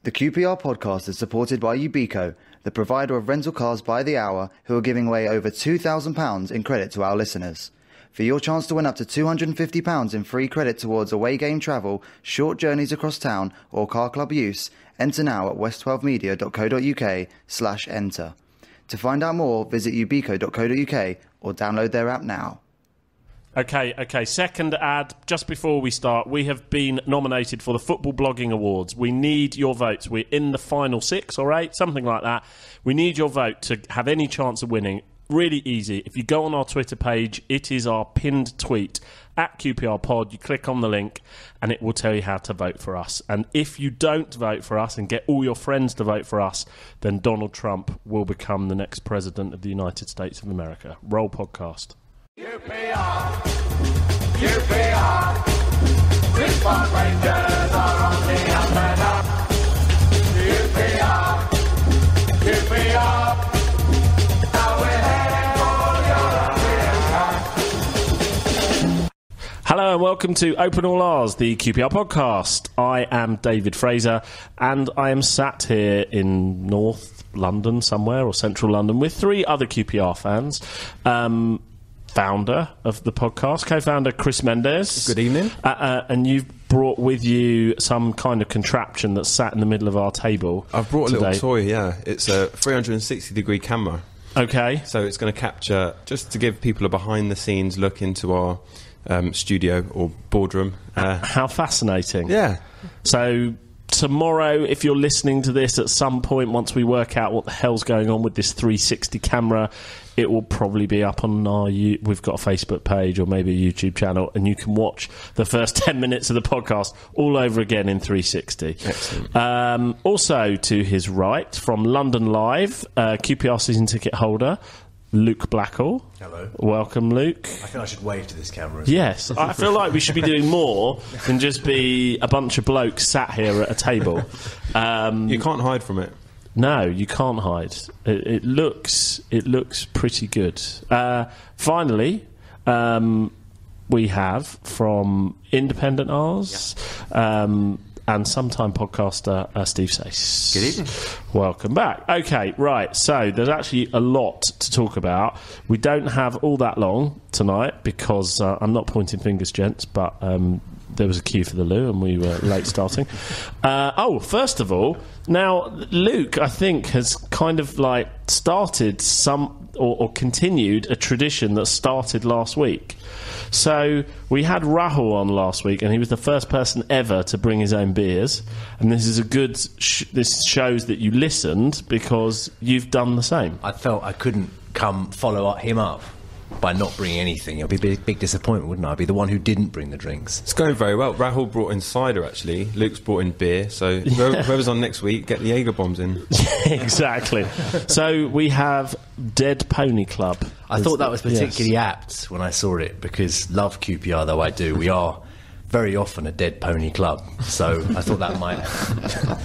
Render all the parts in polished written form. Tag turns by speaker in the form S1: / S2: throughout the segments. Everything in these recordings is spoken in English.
S1: The QPR podcast is supported by Ubico, the provider of rental cars by the hour, who are giving away over £2,000 in credit to our listeners. For your chance to win up to £250 in free credit towards away game travel, short journeys across town, or car club use, enter now at west12media.co.uk/enter. To find out more, visit ubico.co.uk or download their app now.
S2: Okay. Second ad, just before we start, we have been nominated for the Football Blogging Awards. We need your votes. We're in the final 6 or 8, something like that. We need your vote to have any chance of winning. Really easy. If you go on our Twitter page, it is our pinned tweet at QPR Pod. You click on the link and it will tell you how to vote for us. And if you don't vote for us and get all your friends to vote for us, then Donald Trump will become the next president of the United States of America. Roll podcast.
S3: QPR, Response Rangers are on the up and up. QPR, now we're heading for European Cup.
S2: Hello and welcome to Open All R's, the QPR podcast. I am David Fraser and I am sat here in North London somewhere, or Central London, with 3 other QPR fans. Founder of the podcast, co-founder Chris Mendes.
S4: Good evening.
S2: And you've brought with you some kind of contraption that's sat in the middle of our table.
S4: I've brought
S2: today.
S4: a little toy, yeah. It's a 360-degree camera.
S2: Okay.
S4: So it's going to capture, just to give people a behind-the-scenes look into our studio or boardroom.
S2: How fascinating.
S4: Yeah.
S2: So tomorrow, if you're listening to this at some point, once we work out what the hell's going on with this 360 camera, it will probably be up on our... We've got a Facebook page or maybe a YouTube channel, and you can watch the first 10 minutes of the podcast all over again in 360.
S4: Excellent.
S2: Also, to his right, from London Live, QPR season ticket holder, Luke Blackall.
S5: Hello.
S2: Welcome, Luke.
S5: I think I should wave to this camera.
S2: Yes, I feel like we should be doing more than just be a bunch of blokes sat here at a table.
S4: You can't hide from it.
S2: No, you can't hide. It looks pretty good. Finally, we have from Independent R's and sometime podcaster Steve Sayce.
S5: Good evening.
S2: Welcome back. Okay, right. So there's actually a lot to talk about. We don't have all that long tonight because I'm not pointing fingers, gents, but there was a queue for the loo and we were late starting. First of all, now Luke, I think, has kind of like started some or continued a tradition that started last week. So we had Rahul on last week, and he was the first person ever to bring his own beers. And this is a good. This shows that you listened because you've done the same.
S5: I felt I couldn't follow him up by not bringing anything. It would be a big disappointment, wouldn't I? I'd be the one who didn't bring the drinks.
S4: It's going very well. Rahul brought in cider, actually. Luke's brought in beer. So whoever's on next week, get the Jaeger bombs in.
S2: Exactly. So we have Dead Pony Club.
S5: I thought that was particularly apt when I saw it, because love QPR though I do, we are very often a Dead Pony Club. So I thought that might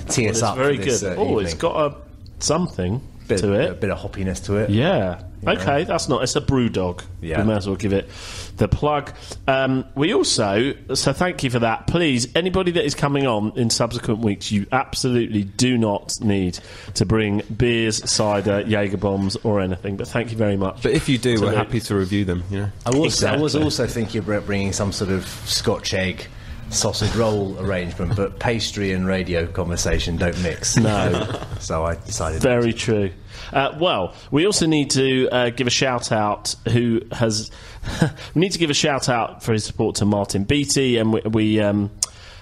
S5: tee us up.
S2: Very
S5: for this,
S2: good.
S5: evening.
S2: It's got something to it.
S5: A bit of hoppiness to it.
S2: Yeah. Okay, that's not... It's a brew dog.
S5: Yeah.
S2: We may as well give it the plug. We also... So thank you for that. Please, anybody that is coming on in subsequent weeks, you absolutely do not need to bring beers, cider, Jaeger bombs or anything. But thank you very much.
S4: But if you do, we're happy to review them. You know?
S5: I was also thinking about bringing some sort of Scotch egg sausage roll arrangement, but pastry and radio conversation don't mix.
S2: No.
S5: So I decided...
S2: Very true. Well, we also need to give a shout out we need to give a shout out for his support to Martin Beattie, and we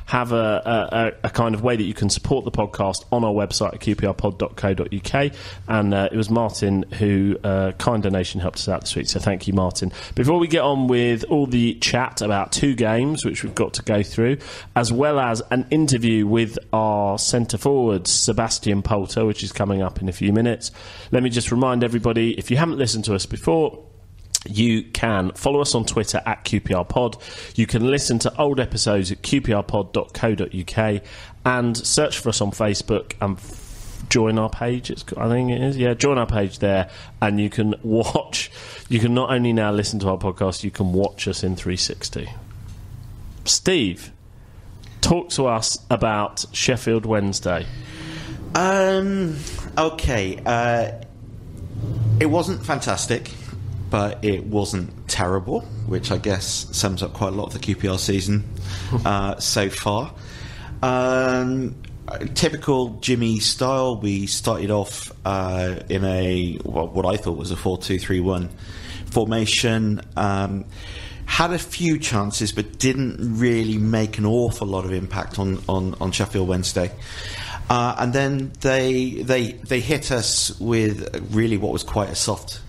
S2: have a kind of way that you can support the podcast on our website at qprpod.co.uk, and it was Martin who kind donation helped us out this week, so thank you, Martin. Before we get on with all the chat about 2 games which we've got to go through, as well as an interview with our centre forward Sebastian Polter, which is coming up in a few minutes, let me just remind everybody, if you haven't listened to us before, you can follow us on Twitter at QPRPod. You can listen to old episodes at qprpod.co.uk and search for us on Facebook and join our page. I think it is. Yeah, join our page there, and you can watch. You can not only now listen to our podcast, you can watch us in 360. Steve, talk to us about Sheffield Wednesday.
S6: Okay. It wasn't fantastic, but it wasn't terrible, which I guess sums up quite a lot of the QPR season so far. Typical Jimmy style, we started off in what I thought was a 4-2-3-1 formation. Had a few chances, but didn't really make an awful lot of impact on Sheffield Wednesday. And then they hit us with really what was quite a soft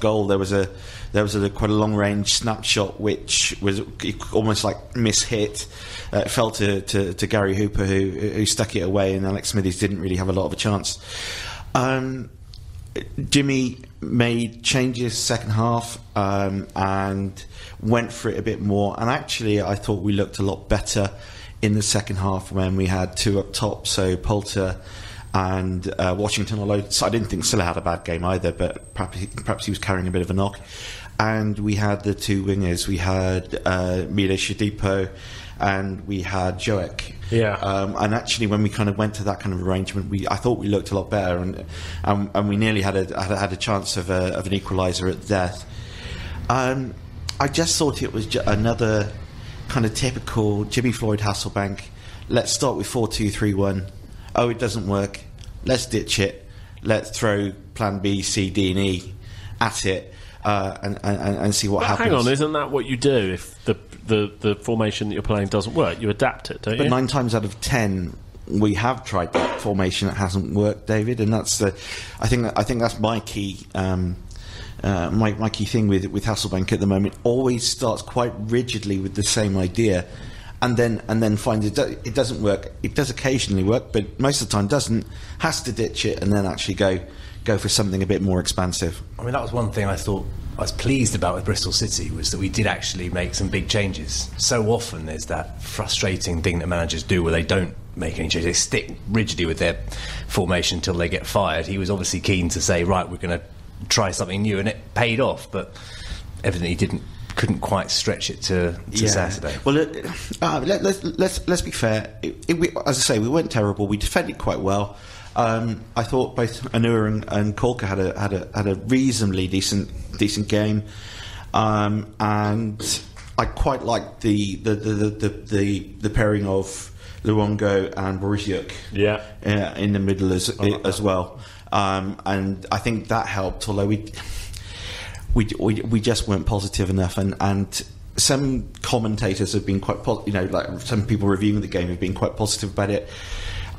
S6: goal. There was quite a long range snapshot which was almost like mishit. It fell to Gary Hooper who stuck it away, and Alex Smithies didn't really have a lot of a chance. Jimmy made changes second half and went for it a bit more, and actually I thought we looked a lot better in the second half when we had two up top, so Polter and Washington, although I didn't think Silla had a bad game either, but perhaps he was carrying a bit of a knock. And we had the two wingers, we had Mile Shadipo and we had Joek.
S2: Yeah.
S6: And actually, when we kind of went to that kind of arrangement, I thought we looked a lot better, and we nearly had a chance of an equaliser at death. I just thought it was another kind of typical Jimmy Floyd Hasselbank. Let's start with 4-2-3-1. Oh, it doesn't work. Let's ditch it. Let's throw plan B, C, D, and E at it and see what happens.
S2: Hang on, isn't that what you do if the formation that you're playing doesn't work? You adapt it, don't you?
S6: But 9 times out of 10, we have tried that formation. It hasn't worked, David, and that's I think that's my key. My key thing with Hasselbank at the moment. Always starts quite rigidly with the same idea, and then finds it doesn't work. It does occasionally work, but most of the time doesn't. Has to ditch it and then actually go for something a bit more expansive.
S5: I mean, that was one thing I thought I was pleased about with Bristol City, was that we did actually make some big changes. So often there's that frustrating thing that managers do where they don't make any changes. They stick rigidly with their formation until they get fired. He was obviously keen to say, right, we're going to try something new, and it paid off, but evidently couldn't quite stretch it to Saturday.
S6: Well, let's be fair. As I say, we weren't terrible. We defended quite well. I thought both Anua and Kolka had a reasonably decent game, and I quite liked the pairing of Luongo and Borisiuk in the middle as well. And I think that helped, although we just weren't positive enough, and some commentators have been quite like some people reviewing the game have been quite positive about it.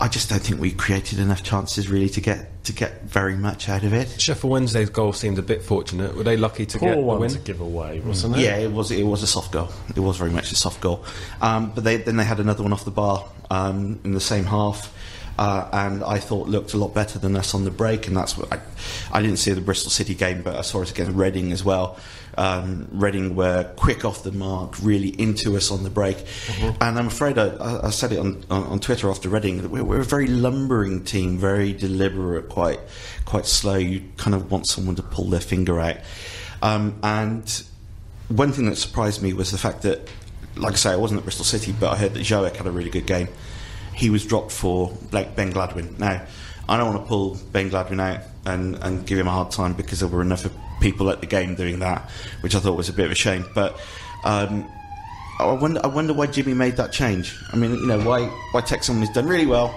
S6: I just don't think we created enough chances really to get very much out of it.
S4: Sheffield Wednesday's goal seemed a bit fortunate. Were they lucky to get the win?
S2: To give away, wasn't it?
S6: Yeah, it was a soft goal. It was very much a soft goal. But then they had another one off the bar in the same half. And I thought looked a lot better than us on the break, and that's what I didn't see the Bristol City game, but I saw it against Reading as well. Reading were quick off the mark, really into us on the break, and I'm afraid I said it on Twitter after Reading that we're a very lumbering team, very deliberate, quite slow. You kind of want someone to pull their finger out, and one thing that surprised me was the fact that, like I say, I wasn't at Bristol City, but I heard that Joek had a really good game. He was dropped for Ben Gladwin. Now, I don't want to pull Ben Gladwin out and give him a hard time, because there were enough people at the game doing that, which I thought was a bit of a shame. But I wonder why Jimmy made that change. I mean, why take someone who's done really well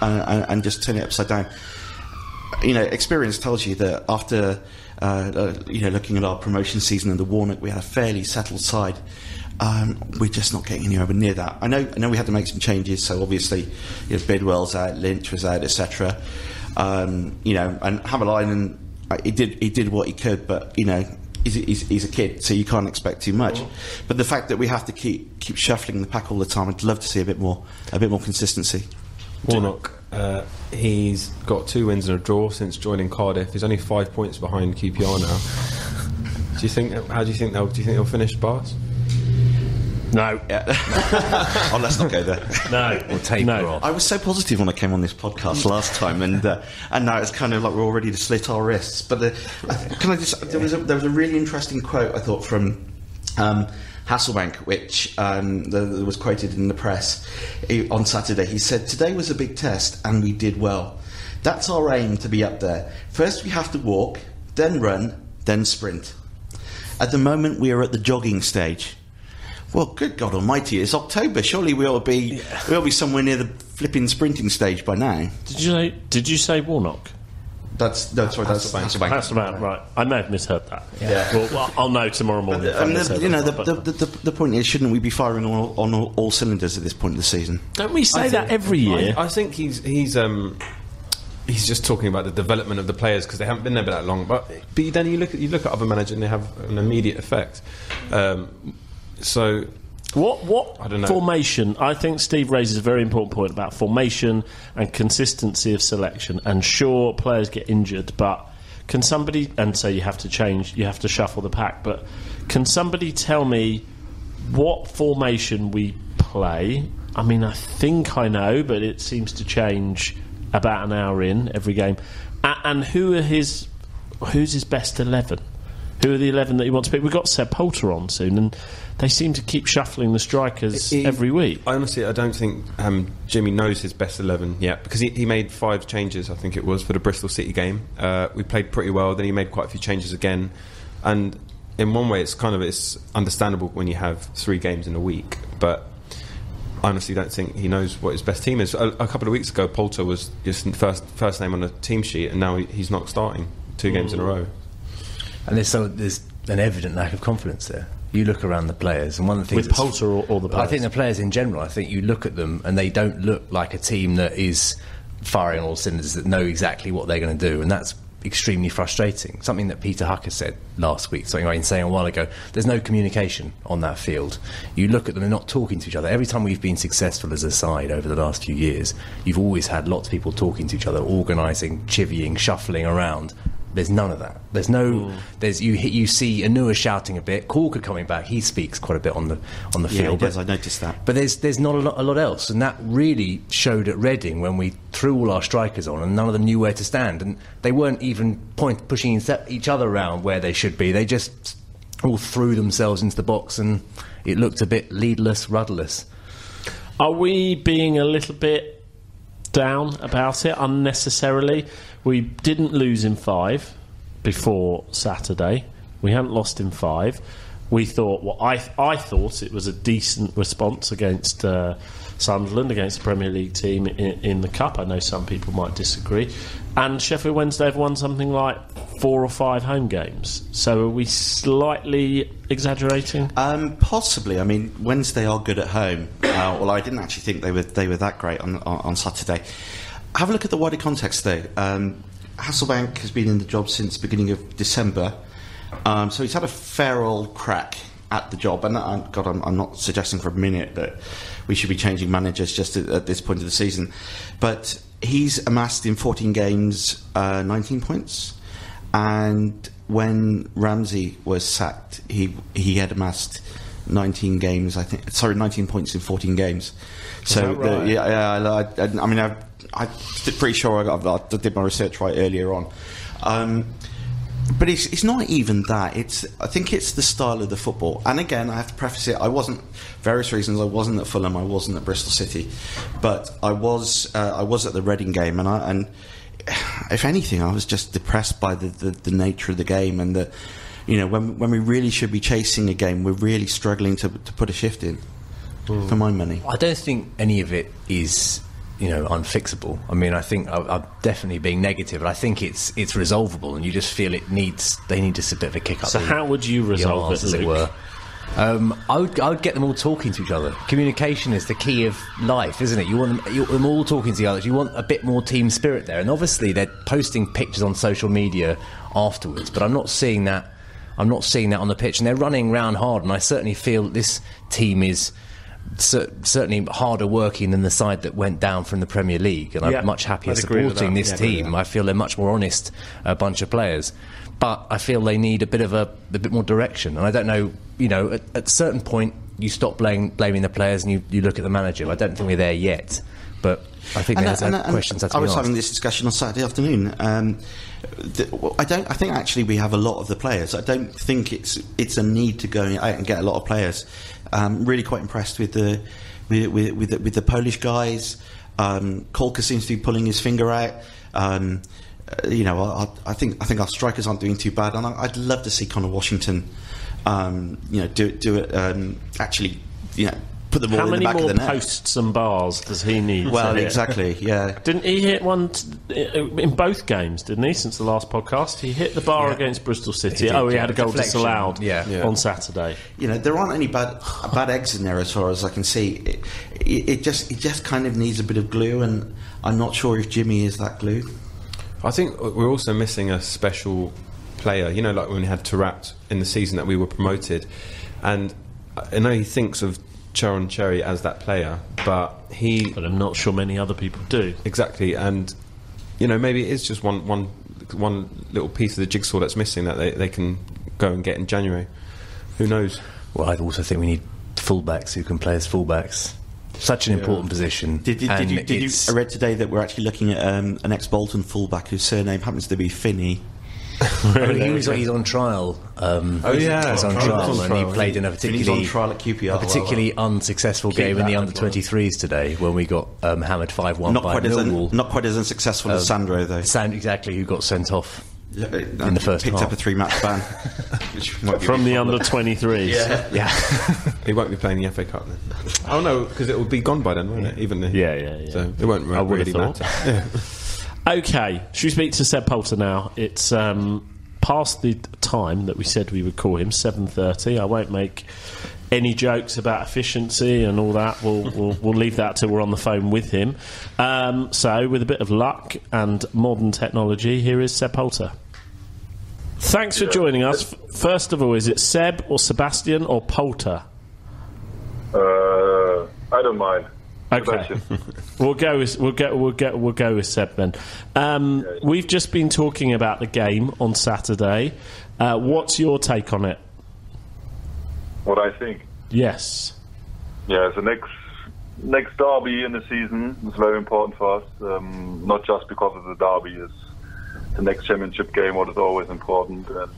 S6: and just turn it upside down? Experience tells you that after looking at our promotion season in the Warnock, we had a fairly settled side. We're just not getting anywhere near that. I know we had to make some changes, so obviously Bidwell's out, Lynch was out, etc. And Hammerlein, he did what he could, but he's a kid, so you can't expect too much. But the fact that we have to keep shuffling the pack all the time, I'd love to see a bit more consistency.
S4: Warnock, he's got 2 wins and a draw since joining Cardiff. He's only 5 points behind QPR now. Do you think they'll finish, Bart?
S2: No.
S6: Oh, let's not go there.
S2: No.
S5: We'll taper off.
S6: I was so positive when I came on this podcast last time, and now it's kind of like we're all ready to slit our wrists. But there was a really interesting quote I thought from Hasselbank, which was quoted in the press on Saturday. He said, "Today was a big test and we did well. That's our aim, to be up there. First we have to walk, then run, then sprint. At the moment we are at the jogging stage." Well, good God Almighty! It's October. Surely we ought to be somewhere near the flipping sprinting stage by now.
S2: Did you say Warnock?
S6: That's Hasselbank.
S2: Hasselbank, right? I may have misheard that.
S5: Yeah.
S2: Well, I'll know tomorrow morning.
S6: The point is, shouldn't we be firing on all cylinders at this point of the season?
S2: Don't we say that every year?
S4: I think he's just talking about the development of the players because they haven't been there that long. But then you look at other managers and they have an immediate effect. So
S2: what
S4: I don't know.
S2: Formation? I think Steve raises a very important point about formation and consistency of selection. And sure, players get injured, but can somebody, and so you have to change, you have to shuffle the pack, but can somebody tell me what formation we play? I mean, I think I know, but it seems to change about an hour in every game. And who's his best 11? Who are the 11 that he wants to pick? We've got Seb Polter on soon, and they seem to keep shuffling the strikers every week.
S4: Honestly, I don't think Jimmy knows his best 11 yet, because he made 5 changes, I think it was, for the Bristol City game. We played pretty well, then he made quite a few changes again. And in one way, it's understandable when you have 3 games in a week, but I honestly don't think he knows what his best team is. A couple of weeks ago, Polter was just first name on the team sheet, and now he's not starting 2 games in a row.
S5: And there's an evident lack of confidence there. You look around the players, and one of the things
S2: with Polter or the players?
S5: I think the players in general. I think you look at them, and they don't look like a team that is firing on all cylinders, that know exactly what they're going to do, and that's extremely frustrating. Something that Peter Hucker said last week, something I've been saying a while ago. There's no communication on that field. You look at them, they're not talking to each other. Every time we've been successful as a side over the last few years, you've always had lots of people talking to each other, organising, chivying, shuffling around. There's none of that. There's no. There's you see Anua shouting a bit. Corker coming back. He speaks quite a bit on the field.
S6: Yes, I noticed that.
S5: But there's not a lot else, and that really showed at Reading when we threw all our strikers on, and none of them knew where to stand, and they weren't even pushing each other around where they should be. They just all threw themselves into the box, and it looked a bit leadless, rudderless.
S2: Are we being a little bit down about it unnecessarily? We didn't lose in 5 before Saturday. We hadn't lost in 5. We thought, I thought it was a decent response against Sunderland, against the Premier League team in the Cup. I know some people might disagree. And Sheffield Wednesday have won something like 4 or 5 home games. So are we slightly exaggerating?
S6: Possibly. I mean, Wednesday are good at home. Well, I didn't actually think they were that great on Saturday. Have a look at the wider context, though. Hasselbank has been in the job since the beginning of December, so he's had a fair old crack at the job. And I'm not suggesting for a minute that we should be changing managers just at this point of the season, but he's amassed in 14 games 19 points, and when Ramsey was sacked, he had amassed 19 points in 14 games. So
S2: right?
S6: I mean, I'm pretty sure I did my research right earlier on. But it's not even that. I think it's the style of the football. And again, I have to preface it. Various reasons, I wasn't at Fulham, I wasn't at Bristol City, but I was at the Reading game, and if anything, I was just depressed by the nature of the game, and that, when we really should be chasing a game, we're really struggling to put a shift in. For my money,
S5: I don't think any of it is unfixable. I mean, I think I'm definitely being negative, but I think it's resolvable, and you just feel they need just a bit of a kick up.
S2: So how would you resolve it,
S5: as it were? I would get them all talking to each other. Communication is the key of life, isn't it? You want them all talking to each other. You want a bit more team spirit there, and obviously they're posting pictures on social media afterwards, but I'm not seeing that on the pitch, and they're running around hard, and I certainly feel that this team is certainly harder working than the side that went down from the Premier League, and I'm much happier supporting this team. I feel they're much more honest bunch of players, but I feel they need a bit more direction, and I don't know, at a certain point you stop blaming the players and you look at the manager. I don't think we're there yet, but I think there's questions that
S6: I was having this discussion on Saturday afternoon. I think actually we have a lot of the players. I don't think it's a need to go out and get a lot of players. Really quite impressed with the Polish guys. Kolka seems to be pulling his finger out. I think our strikers aren't doing too bad, and I'd love to see Connor Washington, do it. Actually, put the ball in the back of the net.
S2: How many more posts and bars does he need?
S6: Well, exactly. Yeah.
S2: Didn't he hit one in both games? Didn't he? Since the last podcast, he hit the bar against Bristol City. He had a goal disallowed on Saturday.
S6: There aren't any bad eggs in there as far as I can see. It just kind of needs a bit of glue, and I'm not sure if Jimmy is that glue.
S4: I think we're also missing a special player. Like when we had Tarat in the season that we were promoted, and I know he thinks of Charon Cherry as that player, but
S2: I'm not sure many other people do.
S4: Exactly, and maybe it is just one little piece of the jigsaw that's missing that they can go and get in January. Who knows?
S5: Well, I also think we need fullbacks who can play as fullbacks. Such an important position.
S6: Did you I read today that we're actually looking at an ex-Bolton fullback whose surname happens to be Finney.
S5: He's on trial. He's on trial, and he played in a particularly unsuccessful game in the under-23s today when we got hammered 5-1 by Millwall.
S6: Not quite as unsuccessful as Sandro, though.
S5: Exactly, who got sent off in the first
S6: picked
S5: half.
S6: up a 3-match ban
S2: from the under-23s.
S5: Yeah.
S4: He won't be playing the FA Cup then. Oh no, because it will be gone by then, won't it? Even so it won't really matter.
S2: Okay, should we speak to Seb Polter now? It's past the time that we said we would call him, 7:30. I won't make any jokes about efficiency and all that. We'll leave that till we're on the phone with him. So, with a bit of luck and modern technology, here is Seb Polter. Thanks for joining us. First of all, is it Seb or Sebastian or Polter?
S7: I don't mind.
S2: Okay, we'll go with Seb then. We've just been talking about the game on Saturday. What's your take on it?
S7: What I think?
S2: Yes.
S7: Yeah, it's the next derby in the season. It's very important for us, not just because of the derby. It's the next championship game, what is always important, and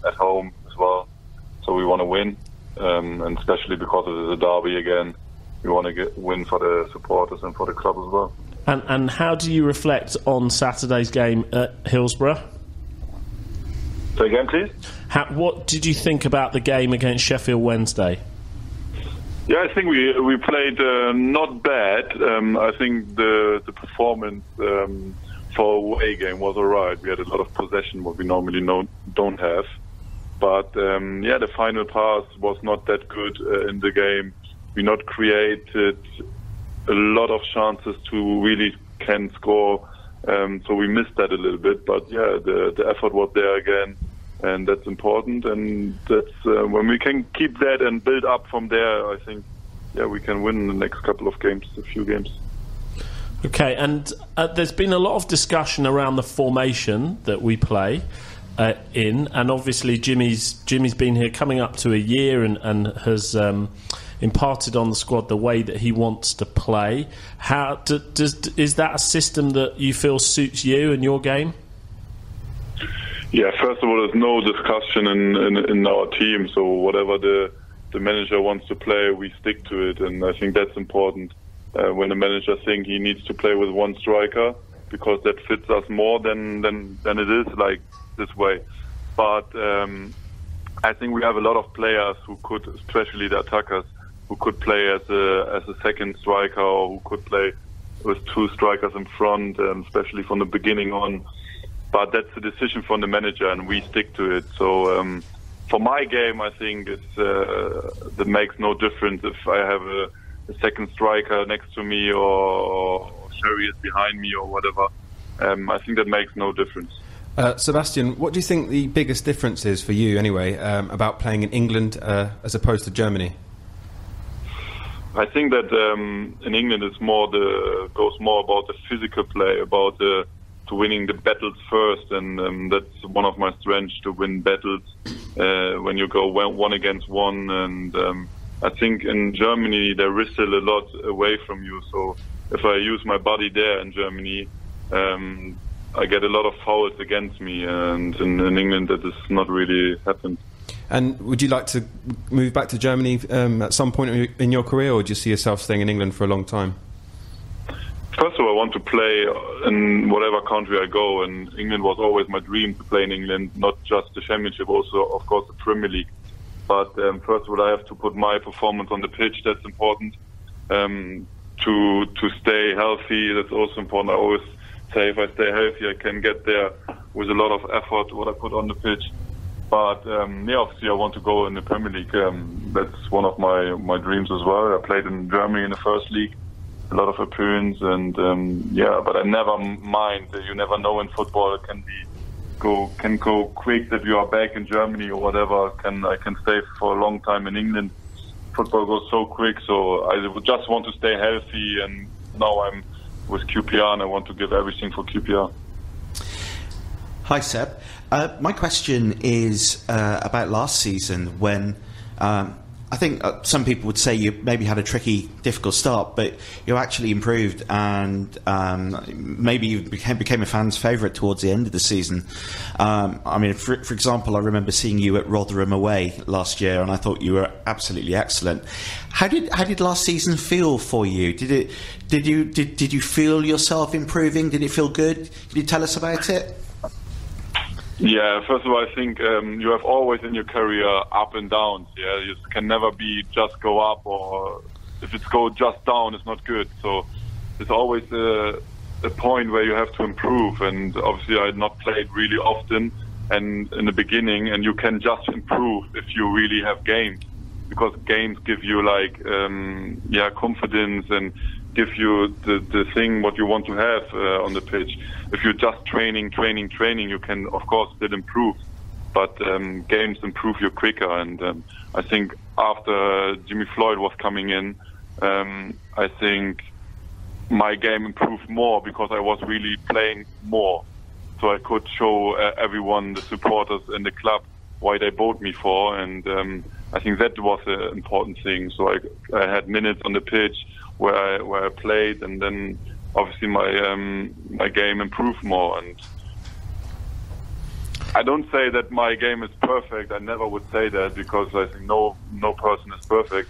S7: at home as well. So we want to win, and especially because it is a derby again. We want to win for the supporters and for the club as well.
S2: And how do you reflect on Saturday's game at Hillsborough?
S7: Say again, please?
S2: What did you think about the game against Sheffield Wednesday?
S7: Yeah, I think we played not bad. I think the performance for away game was alright. We had a lot of possession, what we normally don't have. But the final pass was not that good in the game. We not created a lot of chances to really can score, so we missed that a little bit. But the effort was there again, and that's important. And that's when we can keep that and build up from there. I think we can win the next couple of games, a few games.
S2: Okay, and there's been a lot of discussion around the formation that we play in, and obviously Jimmy's been here coming up to a year and has imparted on the squad the way that he wants to play. How is that a system that you feel suits you and your game?
S7: Yeah, first of all, there's no discussion in our team. So whatever the manager wants to play, we stick to it, and I think that's important. When the manager thinks he needs to play with one striker, because that fits us more than it is like this way. But I think we have a lot of players who could, especially the attackers, who could play as a second striker, or who could play with two strikers in front, especially from the beginning on. But that's a decision from the manager, and we stick to it. So for my game, I think that makes no difference if I have a second striker next to me or Sherry is behind me or whatever. I think that makes no difference.
S4: Sebastian, what do you think the biggest difference is for you, anyway, about playing in England as opposed to Germany?
S7: I think that in England it's goes more about the physical play, about to winning the battles first, and that's one of my strengths, to win battles when you go one against one. And I think in Germany they wrestle a lot away from you, so if I use my body there in Germany, I get a lot of fouls against me, and in England that has not really happened.
S4: And would you like to move back to Germany at some point in your career, or do you see yourself staying in England for a long time?
S7: First of all, I want to play in whatever country I go, and England was always my dream to play in England, not just the Championship, also, of course, the Premier League. But first of all, I have to put my performance on the pitch. That's important. To stay healthy, that's also important. I always say if I stay healthy, I can get there with a lot of effort, what I put on the pitch. But obviously I want to go in the Premier League. That's one of my dreams as well. I played in Germany in the first league, a lot of appearance, and but I never mind. You never know in football. It can go quick that you are back in Germany or whatever. I can stay for a long time in England. Football goes so quick, so I would just want to stay healthy, and now I'm with QPR and I want to give everything for QPR.
S6: Hi Seb. My question is about last season when I think some people would say you maybe had a tricky, difficult start, but you actually improved and maybe you became a fan's favourite towards the end of the season. I mean, for example, I remember seeing you at Rotherham away last year, and I thought you were absolutely excellent. How did last season feel for you? Did you feel yourself improving? Did it feel good? Can you tell us about it?
S7: Yeah, first of all, I think you have always in your career up and downs. Yeah, you can never be just go up, or if it's go just down, it's not good. So it's always a point where you have to improve. And obviously, I had not played really often, and in the beginning, and you can just improve if you really have games, because games give you like confidence and give you the thing what you want to have on the pitch. If you're just training, you can of course still improve, but games improve you quicker. And I think after Jimmy Floyd was coming in, I think my game improved more because I was really playing more, so I could show everyone, the supporters in the club, why they bought me for. And I think that was an important thing. So I had minutes on the pitch where I played, and then obviously my game improved more. And I don't say that my game is perfect. I never would say that, because I think no person is perfect.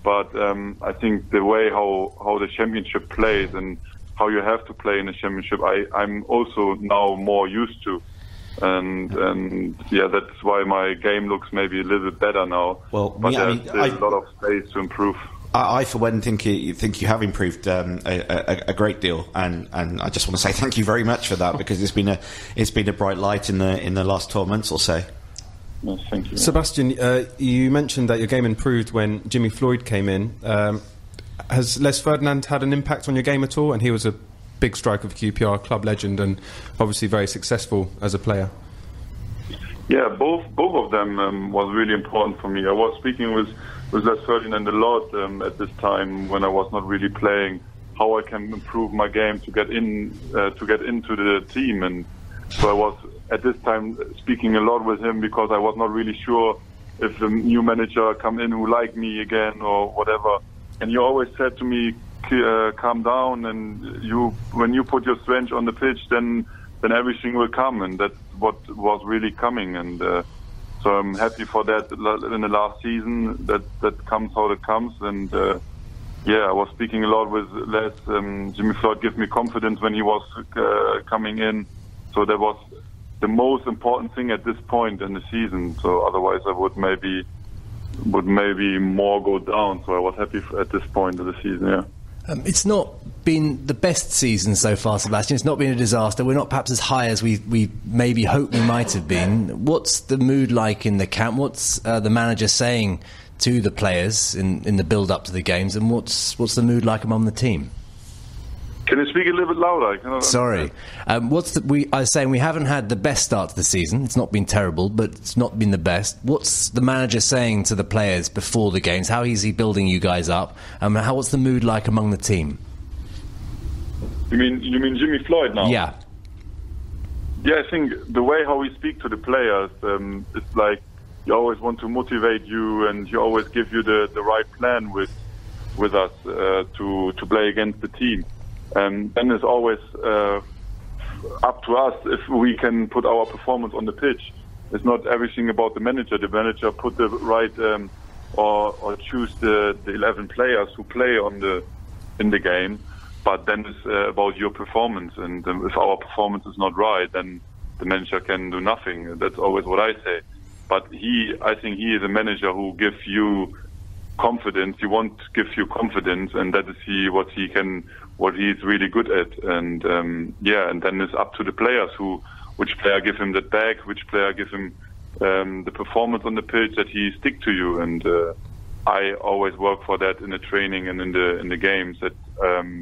S7: But I think the way how the Championship plays and how you have to play in the Championship, I'm also now more used to. And that's why my game looks maybe a little bit better now.
S6: Well,
S7: but there's still a lot of space to improve.
S6: I for one think you have improved a great deal, and I just want to say thank you very much for that, because it's been a bright light in the last 12 months or so.
S7: Yes, thank you.
S4: Sebastian, you mentioned that your game improved when Jimmy Floyd came in. Has Les Ferdinand had an impact on your game at all? And he was a big striker for QPR, club legend, and obviously very successful as a player.
S7: Yeah, both of them was really important for me. I was speaking with Les Ferdinand a lot at this time when I was not really playing, how I can improve my game to get into the team. And so I was at this time speaking a lot with him, because I was not really sure if the new manager come in who liked me again or whatever. And he always said to me, calm down, and when you put your strength on the pitch, then everything will come. And that's what was really coming. And so I'm happy for that in the last season, that comes how it comes. And I was speaking a lot with Les. Jimmy Floyd gave me confidence when he was coming in. So that was the most important thing at this point in the season. So otherwise I would maybe more go down. So I was happy at this point of the season, yeah.
S5: It's not been the best season so far, Sebastian. It's not been a disaster. We're not perhaps as high as we maybe hoped we might have been. What's the mood like in the camp? What's the manager saying to the players in the build-up to the games? And what's the mood like among the team?
S7: Can you speak a little bit louder?
S5: Sorry. I was saying we haven't had the best start to the season. It's not been terrible, but it's not been the best. What's the manager saying to the players before the games? How is he building you guys up? What's the mood like among the team?
S7: You mean Jimmy Floyd now?
S5: Yeah.
S7: Yeah, I think the way how we speak to the players, it's like he always want to motivate you, and he always give you the right plan with us to play against the team. Then it's always up to us if we can put our performance on the pitch. It's not everything about the manager. The manager put the right or choose the 11 players who play in the game, but then it's about your performance. And if our performance is not right, then the manager can do nothing. That's always what I say. But I think he is a manager who gives you confidence. He wants to give you confidence, and that is what he's really good at. And and then it's up to the players which player give him that back, which player give him the performance on the pitch that he stick to you. And I always work for that in the training and in the games, that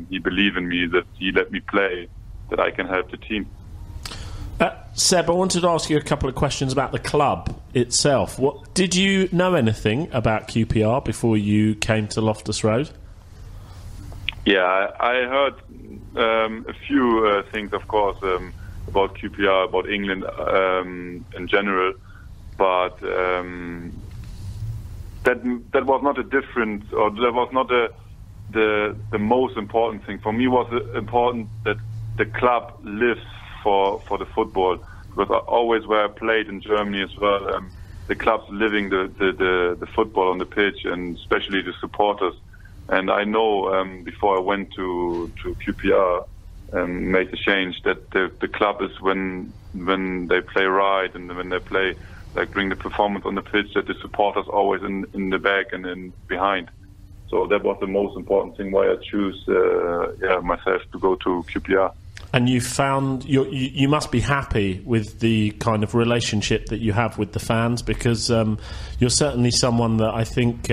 S7: he believe in me, that he let me play, that I can help the team.
S2: Seb, I wanted to ask you a couple of questions about the club itself. Did you know anything about QPR before you came to Loftus Road?
S7: Yeah, I heard a few things, of course, about QPR, about England in general, but that was not a difference, or that was not the most important thing. For me, was important that the club lives for the football, because always where I played in Germany as well, the club's living the football on the pitch, and especially the supporters. And I know before I went to QPR and made the change, that the club is when they play right and when they play, like, bring the performance on the pitch, that the supporters always in the back and in behind. So that was the most important thing why I choose myself to go to QPR.
S2: And you found you must be happy with the kind of relationship that you have with the fans, because you're certainly someone that I think,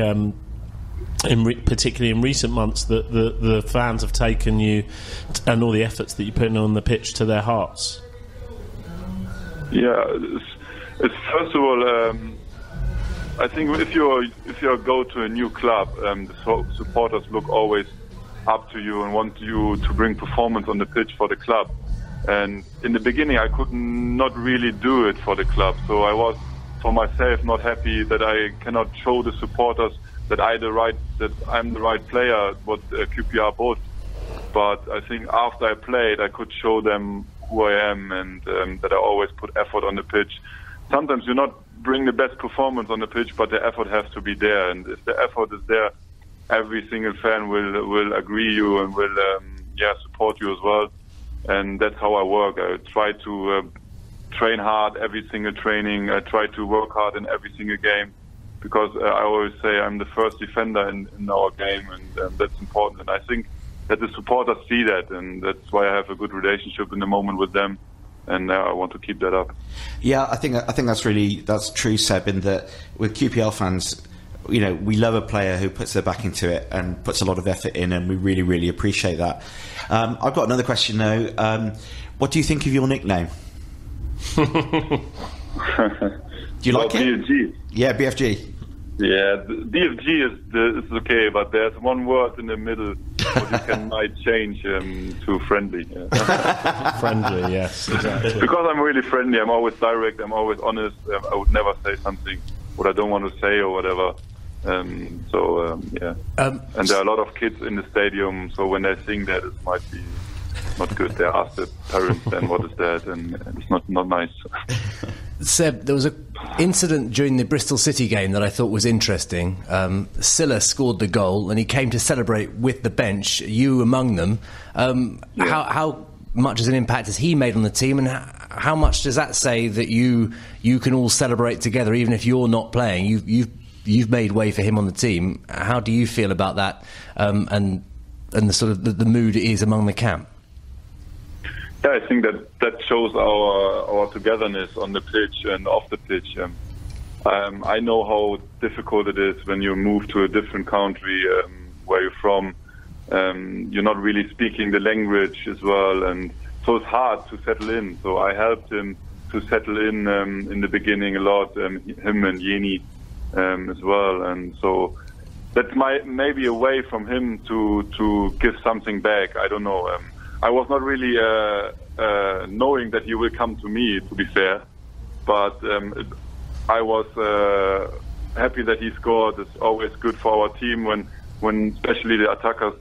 S2: particularly in recent months, that the fans have taken you and all the efforts that you put in on the pitch to their hearts.
S7: Yeah, it's first of all, I think if you go to a new club, the supporters look always up to you and want you to bring performance on the pitch for the club. And in the beginning, I could not really do it for the club, so I was for myself not happy that I cannot show the supporters that I'm the right player what QPR bought. But I think after I played, I could show them who I am, and that I always put effort on the pitch. Sometimes you not bring the best performance on the pitch, but the effort has to be there. And if the effort is there, every single fan will agree you and will support you as well. And that's how I work. I try to train hard every single training. I try to work hard in every single game, because I always say I'm the first defender in our game, and that's important. And I think that the supporters see that, and that's why I have a good relationship in the moment with them, and I want to keep that up.
S6: Yeah, I think that's true, Seb, in that with QPR fans, you know, we love a player who puts their back into it and puts a lot of effort in, and we really, really appreciate that. I've got another question though. What do you think of your nickname? Do you like it?
S7: BFG.
S6: Yeah, BFG.
S7: Yeah, BFG is okay, but there's one word in the middle what might change to friendly. Yeah.
S2: Friendly, yes, exactly.
S7: Because I'm really friendly, I'm always direct, I'm always honest. I would never say something what I don't want to say or whatever. And there are a lot of kids in the stadium, so when they sing that, it might be not good. They ask the parents then what is that, and it's not nice.
S5: Seb, there was an incident during the Bristol City game that I thought was interesting. Silla scored the goal and he came to celebrate with the bench, you among them. How much of an impact has he made on the team, and how much does that say that you can all celebrate together even if you're not playing? You've made way for him on the team. How do you feel about that, and the sort of the mood it is among the camp?
S7: Yeah, I think that shows our togetherness on the pitch and off the pitch. I know how difficult it is when you move to a different country where you're from. You're not really speaking the language as well, and so it's hard to settle in. So I helped him to settle in the beginning a lot, him and Yeni as well. And so that's maybe a way from him to give something back. I don't know. I was not really knowing that he will come to me, to be fair, but I was happy that he scored. It's always good for our team when especially the attackers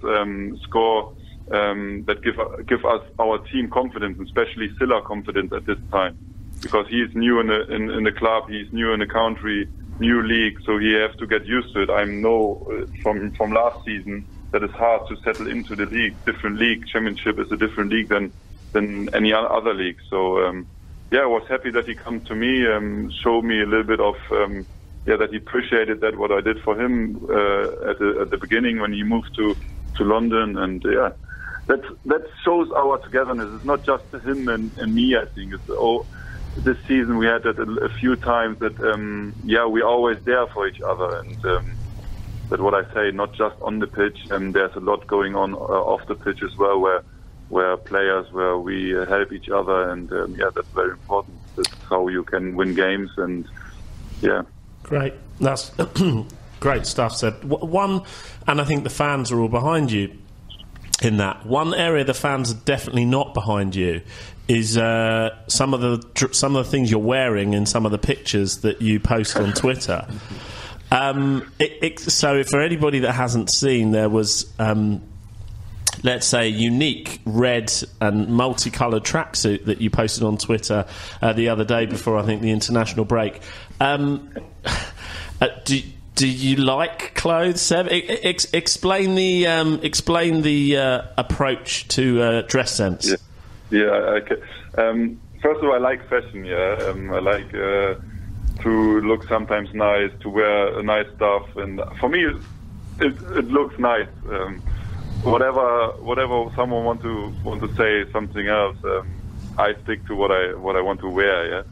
S7: score. that give us our team confidence, especially Silla confidence at this time, because he is new in the club, he's new in the country, new league, so he has to get used to it. I know from last season that it's hard to settle into the league. Different league, Championship is a different league than any other league. So I was happy that he come to me, showed me a little bit of that he appreciated that what I did for him at the beginning when he moved to London, and that shows our togetherness. It's not just him and me. I think it's this season we had that a few times that we're always there for each other, and that what I say, not just on the pitch, and there's a lot going on off the pitch as well, where players, where we help each other, and that's very important. That's how you can win games, and
S2: Great, that's great stuff, Seb. One, and I think the fans are all behind you in that. One area the fans are definitely not behind you is some of the things you're wearing in some of the pictures that you post on Twitter. So for anybody that hasn't seen, there was let's say unique red and multicoloured tracksuit that you posted on Twitter the other day before I think the international break. Do you like clothes, Seb? Explain the approach to dress sense.
S7: Yeah, okay. First of all, I like fashion. I like to look sometimes nice, to wear nice stuff, and for me, it looks nice. Whatever someone want to say something else, I stick to what I want to wear.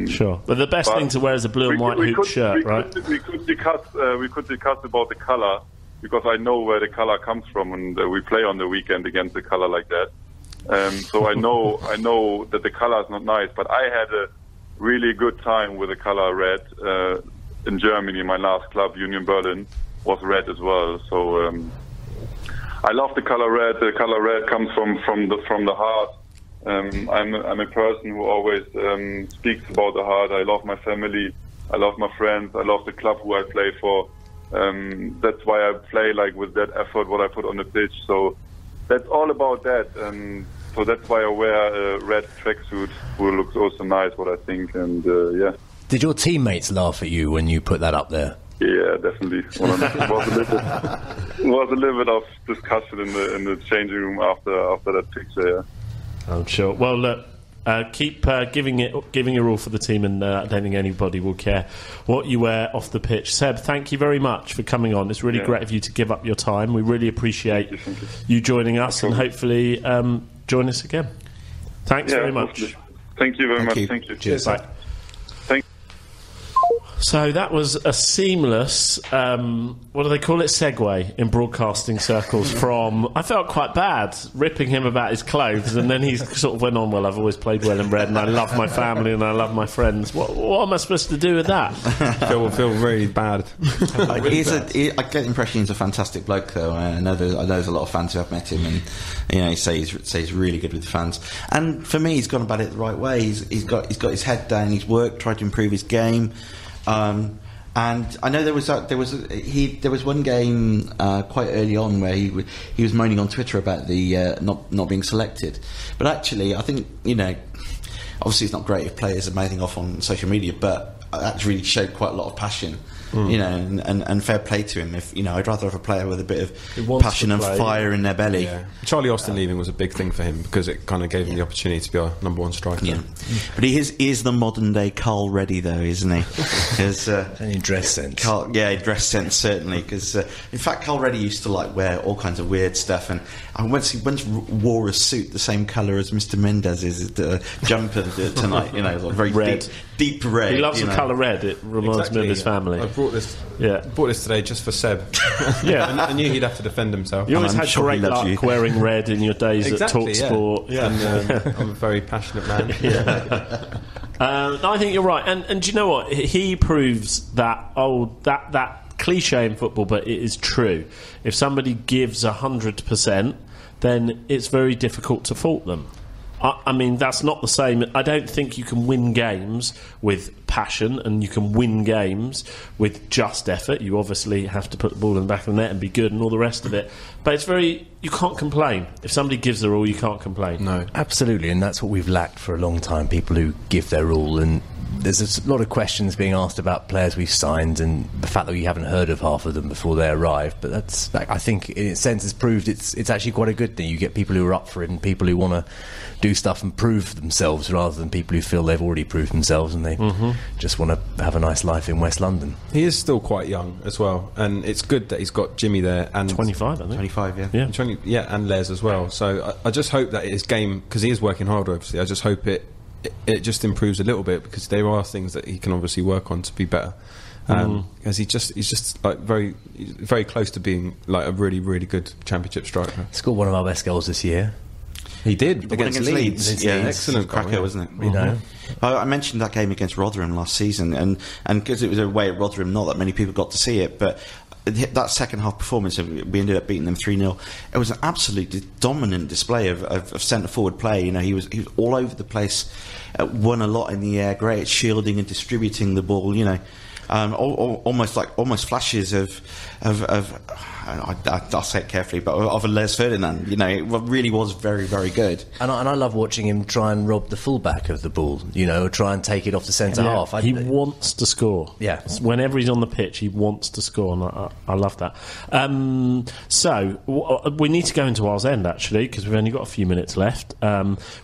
S2: Sure, but the best thing to wear is a blue and white hoop shirt, right?
S7: We could discuss about the color, because I know where the color comes from, and we play on the weekend against a color like that. So I know that the color is not nice, but I had a really good time with the color red in Germany. My last club, Union Berlin, was red as well. So I love the color red. The color red comes from the heart. I'm a person who always speaks about the heart. I love my family. I love my friends. I love the club who I play for. That's why I play with that effort, what I put on the pitch. So that's all about that. So that's why I wear a red tracksuit, who looks also nice, what I think. And
S5: Did your teammates laugh at you when you put that up there?
S7: Yeah, definitely. Well, it was a little bit of discussion in the changing room after that picture. Yeah.
S2: I'm sure. Well, look, keep giving your all for the team, and I don't think anybody will care what you wear off the pitch. Seb, thank you very much for coming on. It's really great of you to give up your time. We really appreciate you joining us, and hopefully join us again. Thanks very much.
S7: Hopefully. Thank you very much. Thank you.
S5: Cheers.
S2: Bye. So that was a seamless, what do they call it, segue in broadcasting circles from, I felt quite bad ripping him about his clothes, and then he sort of went on, well, I've always played well in red, and I love my family, and I love my friends. What am I supposed to do with that?
S4: feel really bad.
S6: I get the impression he's a fantastic bloke, though. I know there's a lot of fans who have met him, and he says he's really good with the fans. And for me, he's gone about it the right way. He's got his head down. He's worked, tried to improve his game. And I know there was one game quite early on where he was moaning on Twitter about the not being selected. But actually, I think obviously it's not great if players are mouthing off on social media, but that really showed quite a lot of passion. And fair play to him. If I'd rather have a player with a bit of passion and fire in their belly.
S4: Yeah. Charlie Austin leaving was a big thing for him, because it kind of gave him the opportunity to be our number one striker.
S6: Yeah. But he is the modern day Carl Reddy, though, isn't he?
S5: In dress sense.
S6: Dress sense, certainly. Because in fact, Carl Reddy used to wear all kinds of weird stuff, and I once wore a suit the same colour as Mr. Mendes's jumper tonight. Very
S2: red.
S6: Deep red.
S2: He loves the colour red. It reminds me of his family.
S4: I brought this today just for Seb. I knew he'd have to defend himself.
S2: You always had great luck wearing red in your days at TalkSport.
S4: Yeah. And I'm a very passionate man.
S2: I think you're right. And do you know what? He proves that that cliche in football, but it is true. If somebody gives 100%, then it's very difficult to fault them. I mean, that's not the same. I don't think you can win games with passion, and you can win games with just effort. You obviously have to put the ball in the back of the net and be good and all the rest of it. But it's you can't complain. If somebody gives their all, you can't complain.
S5: No, absolutely, and that's what we've lacked for a long time, people who give their all. And there's a lot of questions being asked about players we've signed and the fact that we haven't heard of half of them before they arrive. But that's, I think, in a sense, has proved it's actually quite a good thing. You get people who are up for it and people who want to do stuff and prove themselves rather than people who feel they've already proved themselves and they just want to have a nice life in West London.
S4: He is still quite young as well, and it's good that he's got Jimmy there and
S2: 25, I think.
S6: 25, yeah.
S4: 20, yeah, and Les as well. So I just hope that his game, because he is working hard, obviously. I just hope it just improves a little bit, because there are things that he can obviously work on to be better. Because he's just like very close to being like a really, really good championship striker.
S5: He scored one of our best goals this year.
S4: He did
S6: against Leeds.
S5: Yeah,
S6: excellent cracker, wasn't it?
S5: You know,
S6: I mentioned that game against Rotherham last season, and because it was away at Rotherham, not that many people got to see it, but that second half performance, we ended up beating them 3-0. It was an absolutely dominant display of centre forward play. You know, he was all over the place, won a lot in the air, great at shielding and distributing the ball. You know, almost flashes of I'll say it carefully, but of a Les Ferdinand. You know, it really was very, very good.
S5: And I love watching him try and rob the fullback of the ball, you know, or try and take it off the centre half.
S2: He wants to score.
S5: Yeah.
S2: Whenever he's on the pitch, he wants to score, and I love that. So, we need to go into Wales End, actually, because we've only got a few minutes left,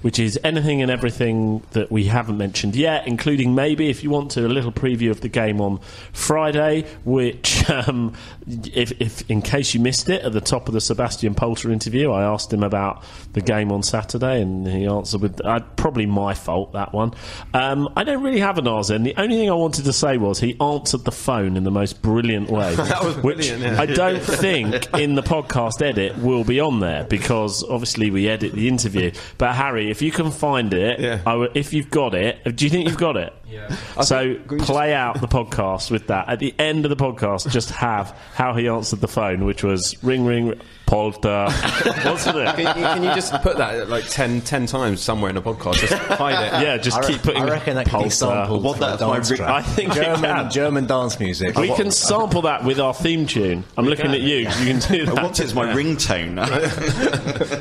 S2: which is anything and everything that we haven't mentioned yet, including maybe, if you want to, a little preview of the game on Friday, which, if in case you missed it, at the top of the Sebastian Polter interview, I asked him about the game on Saturday, and he answered with probably my fault, that one. I don't really have an Arsen. The only thing I wanted to say was he answered the phone in the most brilliant way.
S4: That was brilliant,
S2: which I don't think in the podcast edit will be on there, because obviously we edit the interview. But Harry, if you can find it, if you've got it, do you think you've got it?
S4: Yeah.
S2: So play out the podcast with that. At the end of the podcast, just have how he answered the phone, which was ring ring Polter. Wasn't it?
S4: Can you just put that like 10 times somewhere in a podcast? Just hide it.
S2: Yeah, just keep putting.
S5: I reckon that can be sampled.
S6: What that
S5: dance track.
S2: I think
S5: German dance music.
S2: We can sample that with our theme tune. I'm looking at you. You can do that.
S6: What is my ringtone?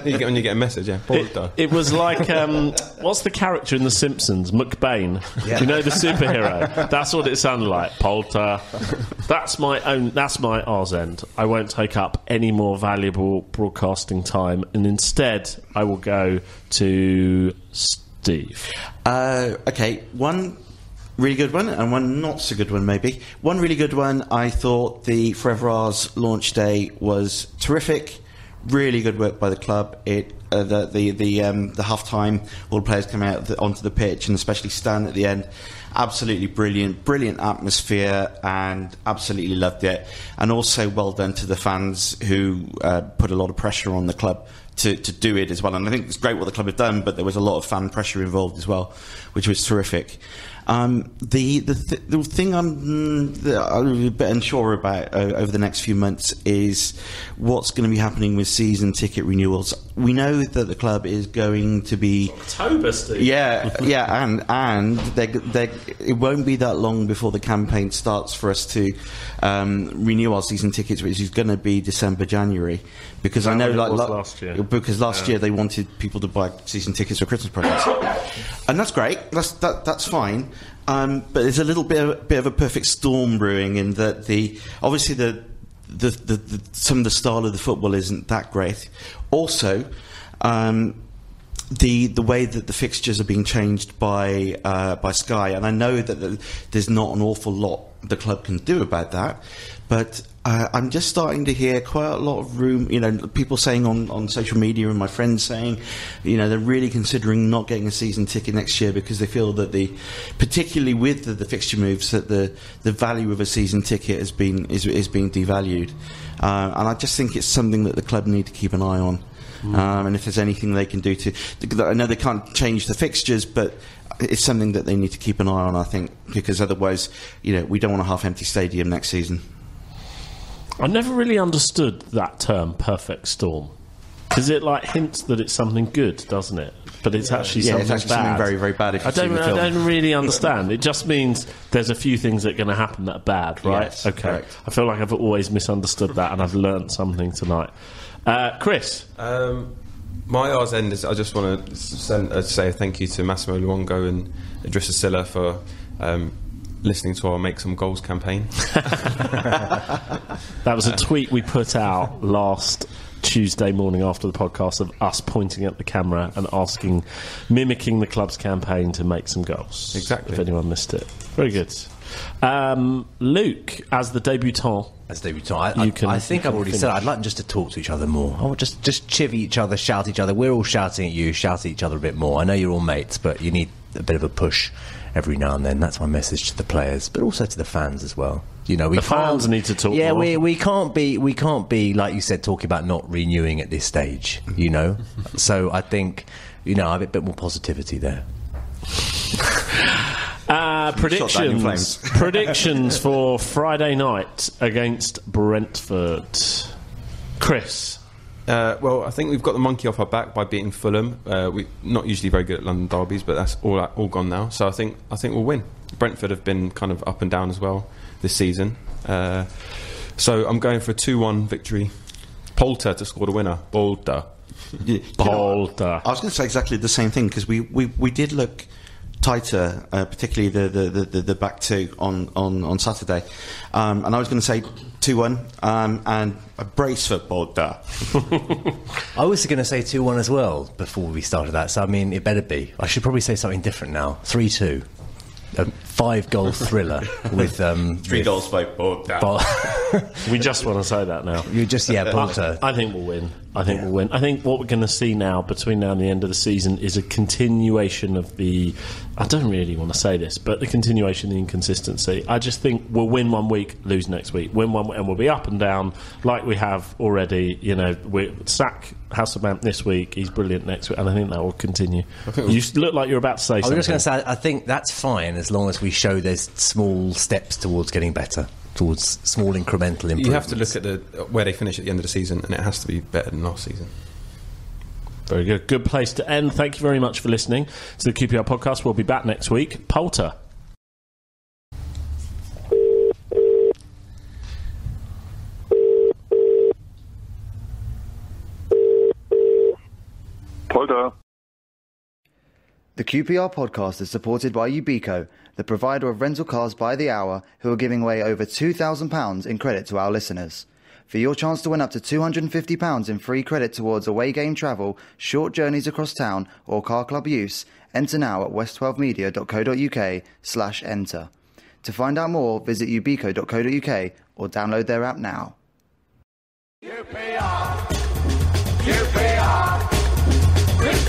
S4: When you get a message, Polter.
S2: It was like what's the character in The Simpsons? McBain.
S5: Yeah.
S2: Do you know the superhero? That's what it sounded like. Polter. That's my R's end. I won't take up any more valuable broadcasting time, and instead I will go to Steve.
S6: Okay, one really good one and one not so good one, maybe. One really good one, I thought the Forever R's launch day was terrific. Really good work by the club. The half time, all the players come out onto the pitch, and especially Stan at the end. Absolutely brilliant atmosphere, and absolutely loved it. And also well done to the fans who put a lot of pressure on the club to do it as well. And I think it's great what the club have done, but there was a lot of fan pressure involved as well, which was terrific. The thing I'm a bit unsure about over the next few months is what's going to be happening with season ticket renewals. We know that the club is going to be
S2: October, Steve.
S6: Yeah, and it won't be that long before the campaign starts for us to renew our season tickets, which is going to be December, January. Because I know,
S2: last year.
S6: Because last year they wanted people to buy season tickets for Christmas presents, and that's great. That's fine. But there's a little bit of a perfect storm brewing in that obviously some of the style of the football isn't that great. Also, the way that the fixtures are being changed by Sky, and I know that there's not an awful lot the club can do about that, but I'm just starting to hear quite a lot of people saying on social media, and my friends saying, they're really considering not getting a season ticket next year because they feel that particularly with the fixture moves, that the value of a season ticket is being devalued, and I just think it's something that the club need to keep an eye on. And if there's anything they can do I know they can't change the fixtures, but it's something that they need to keep an eye on, I think, because otherwise, we don't want a half-empty stadium next season.
S2: I never really understood that term, perfect storm, because it hints that it's something good, doesn't it? but it's actually
S6: Yeah,
S2: something
S6: it's actually
S2: bad.
S6: something very, very bad if you've seen the film.
S2: I don't really understand. It just means there's a few things that are going to happen that are bad, right?
S6: Yes,
S2: okay.
S6: correct.
S2: I feel like I've always misunderstood that, and I've learnt something tonight. Chris?
S4: My R's end is I just want to say thank you to Massimo Luongo and Idrissa Silla for listening to our Make Some Goals campaign.
S2: That was a tweet we put out last Tuesday morning after the podcast of us pointing at the camera and mimicking the club's campaign to make some goals.
S4: Exactly.
S2: If anyone missed it. Very good. Luke, as the debutant.
S5: I think I've already said I'd like them just to talk to each other more. I want just chivvy each other, shout at each other. We're all shouting at you, shout at each other a bit more. I know you're all mates, but you need a bit of a push every now and then. That's my message to the players, but also to the fans as well. You know,
S2: The fans need to talk
S5: Yeah,
S2: more.
S5: we can't be like you said, talking about not renewing at this stage. You know, so I think I have a bit more positivity there.
S2: Predictions for Friday night against Brentford. Chris?
S4: Well, I think we've got the monkey off our back by beating Fulham. We're not usually very good at London derbies, but that's all gone now. So I think we'll win. Brentford have been kind of up and down as well this season. So I'm going for a 2-1 victory. Polter to score the winner. Polter.
S2: Polter.
S6: I was going to say exactly the same thing because we did look tighter, particularly the back two on Saturday, and I was going to say 2-1 and a brace for Polter.
S5: I was going to say 2-1 as well before we started that, so I mean it better be. I should probably say something different now. 3-2. A 5-goal thriller with
S6: 3 goals by Polter.
S2: We just want to say that now.
S5: You just Polter.
S2: I think we'll win. I think we'll win. I think what we're going to see now, between now and the end of the season, is a continuation of the... I don't really want to say this, but the continuation of the inconsistency. I just think we'll win one week, lose next week. Win one, and we'll be up and down like we have already. You know, we sack Hasselbank this week. He's brilliant next week, and I think that will continue. You look like you're about to say something.
S5: I was just going to say, I think that's fine as long as we show there's small steps towards getting better. Towards small incremental improvements.
S4: You have to look at where they finish at the end of the season, and it has to be better than last season.
S2: Very good. Good place to end. Thank you very much for listening to the QPR podcast. We'll be back next week. Polter.
S7: Polter.
S1: The QPR podcast is supported by Ubico, the provider of rental cars by the hour, who are giving away over £2,000 in credit to our listeners. For your chance to win up to £250 in free credit towards away game travel, short journeys across town, or car club use, enter now at west12media.co.uk/enter. To find out more, visit ubico.co.uk or download their app now.
S3: QPR, Chris